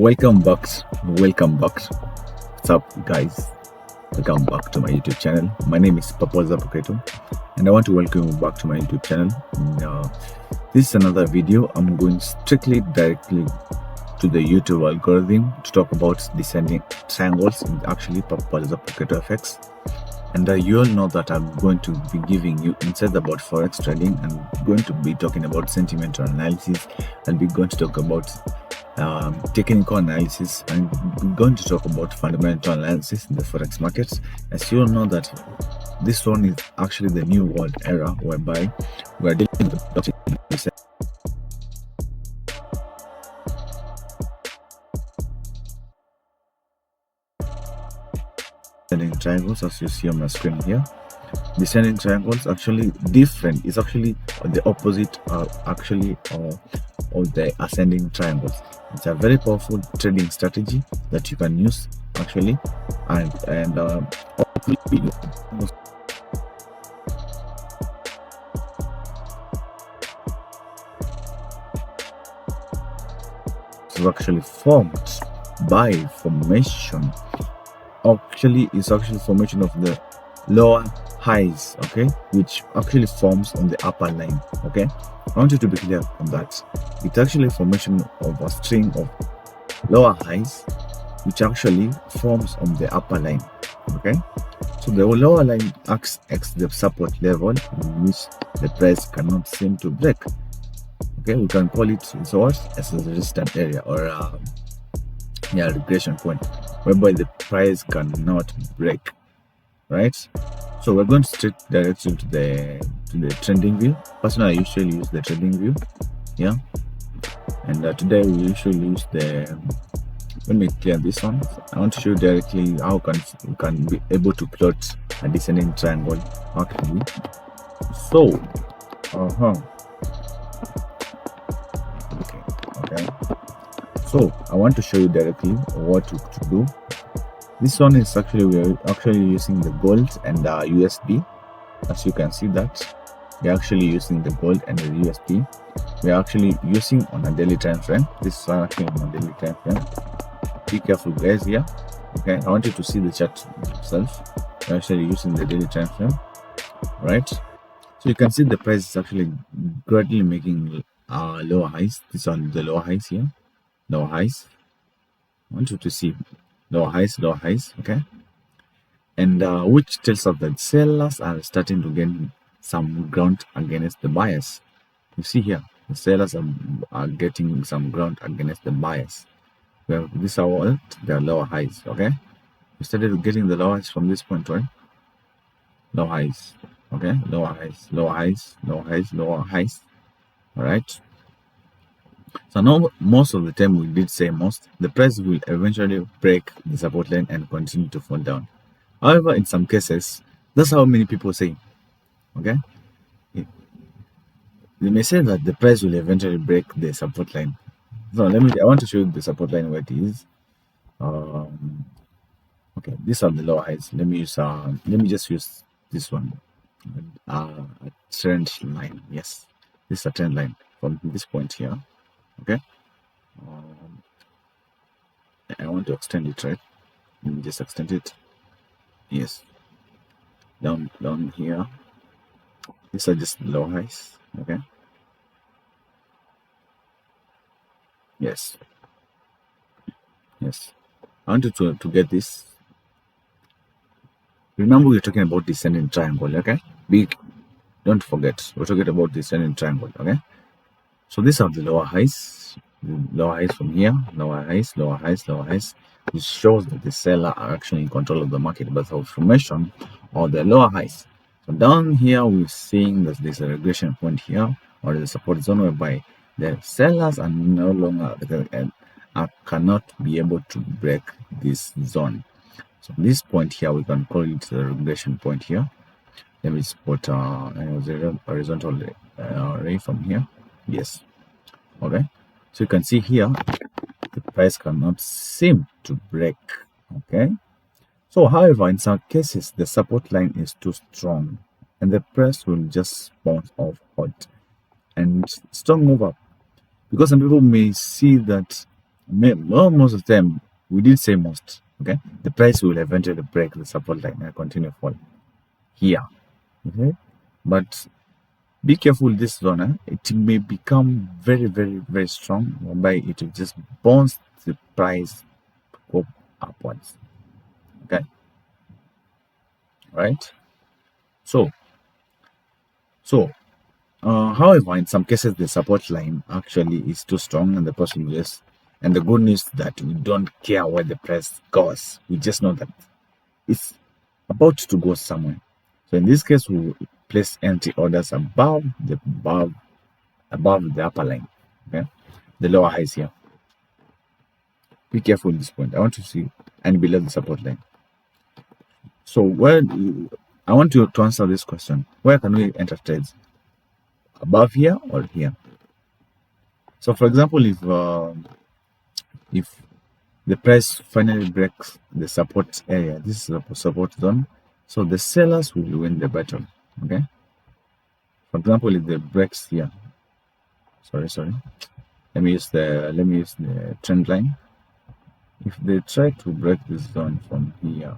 Welcome back. Welcome back. What's up, guys? Welcome back to my YouTube channel. My name is Papoza Poketo, and I want to welcome you back to my YouTube channel. This is another video. I'm going directly to the YouTube algorithm to talk about descending triangles in actually Papoza Poketo FX. And you all know that I'm going to be giving you insights about forex trading, and going to be talking about sentimental analysis. I'll be going to talk about technical analysis, and we're going to talk about fundamental analysis in the forex markets. As you all know that this one is actually the new world era, whereby we are dealing with descending triangles, as you see on my screen here. Descending triangles actually different. It's actually the opposite actually of the ascending triangles. It's a very powerful trading strategy that you can use actually, and is actually formed by formation. Actually, it's actually formation of the lower highs, okay, which actually forms on the upper line. Okay, I want you to be clear on that. It's actually formation of a string of lower highs which actually forms on the upper line. Okay, so the lower line acts as the support level in which the price cannot seem to break. Okay, we can call it as a resistance area, or regression point, whereby the price cannot break, right? So we're going to straight directly to the trending view. Personally, I usually use the trending view, and today we usually use the, let me clear this one. I want to show you directly how you can be able to plot a descending triangle actually. So okay, so I want to show you directly what to do. This one is actually, we're actually using the gold and USD. As you can see that we're actually using the gold and the USD. We're actually using on a daily time frame. This is actually on a daily time frame. Be careful, guys, here. Okay, I want you to see the chart itself. We're actually using the daily time frame, right? So you can see the price is actually gradually making lower highs. These are the lower highs here. Lower highs. I want you to see lower highs, okay, and which tells us that sellers are starting to gain some ground against the buyers. You see here, the sellers are getting some ground against the buyers. Well, these are what their lower highs. Okay, we started getting the lower highs from this point, right? Lower highs, okay, lower highs, lower highs, lower highs, lower highs. All right. So now, most of the time, we did say the price will eventually break the support line and continue to fall down. However, in some cases, that's how many people say. Okay, they may say that the price will eventually break the support line. So I want to show you the support line where it is. Okay, these are the lower highs. Let me just use this one. A trend line. Yes, this is a trend line from this point here. Okay, I want to extend it, right? Let me just extend it. Yes, down here. These are just low highs. Okay. Yes. I wanted to get this. Remember, we're talking about descending triangle. Okay. Don't forget, we're talking about descending triangle. Okay. So these are the lower highs. Lower highs from here. Lower highs, lower highs, lower highs. It shows that the seller are actually in control of the market by the formation or the lower highs. So down here, we're seeing that there's a regression point here, or the support zone, whereby the sellers are no longer cannot be able to break this zone. So this point here, we can call it the regression point here. Let me put a horizontal ray from here. Yes. Okay. So you can see here, the price cannot seem to break. Okay. So, however, in some cases, the support line is too strong, and the price will just bounce off hot and strong move up, because some people may see that Most of them, we did say most. Okay, the price will eventually break the support line and continue fall here. Okay, but be careful this zone. It may become very, very, very strong, whereby it will just bounce the price up upwards. Okay, right? So, however, in some cases, the support line actually is too strong and the person just. And the good news is that we don't care where the price goes. We just know that it's about to go somewhere. So in this case, we will place entry orders above the upper line. Okay, the lower highs here. Be careful at this point. I want to see and below the support line. So where I want you to answer this question: where can we enter trades? Above here or here? So, for example, if the price finally breaks the support area, this is a support zone, so the sellers will win the battle. Okay. For example, if it breaks here, sorry, let me use the trend line. If they try to break this zone from here,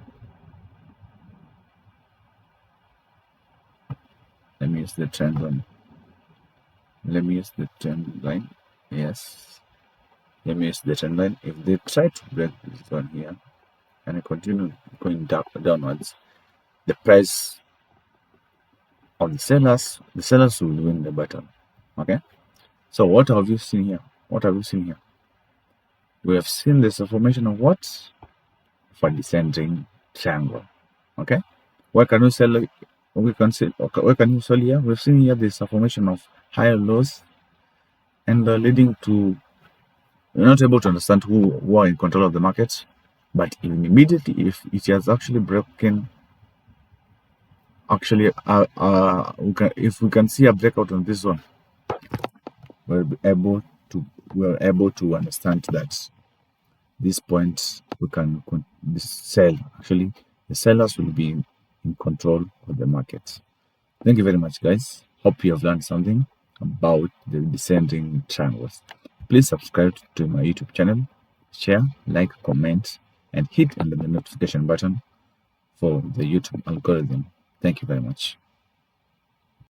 let me use the trend line. Let me use the trend line. Yes. Let me use the trend line. If they try to break this zone here and continue going downwards, the price of the sellers will win the battle. Okay. So what have you seen here? What have you seen here? We have seen this formation of what? For descending triangle. Okay. Where can you sell? We can see. Okay, where can you sell here? We've seen here this formation of higher lows and leading to you're not able to understand who are in control of the market, but immediately if it has actually broken, if we can see a breakout on this one, we're able to understand that this point we can sell. Actually, the sellers will be in control of the market. Thank you very much, guys. Hope you have learned something about the descending triangles. Please subscribe to my YouTube channel, share, like, comment, and hit on the notification button for the YouTube algorithm. Thank you very much.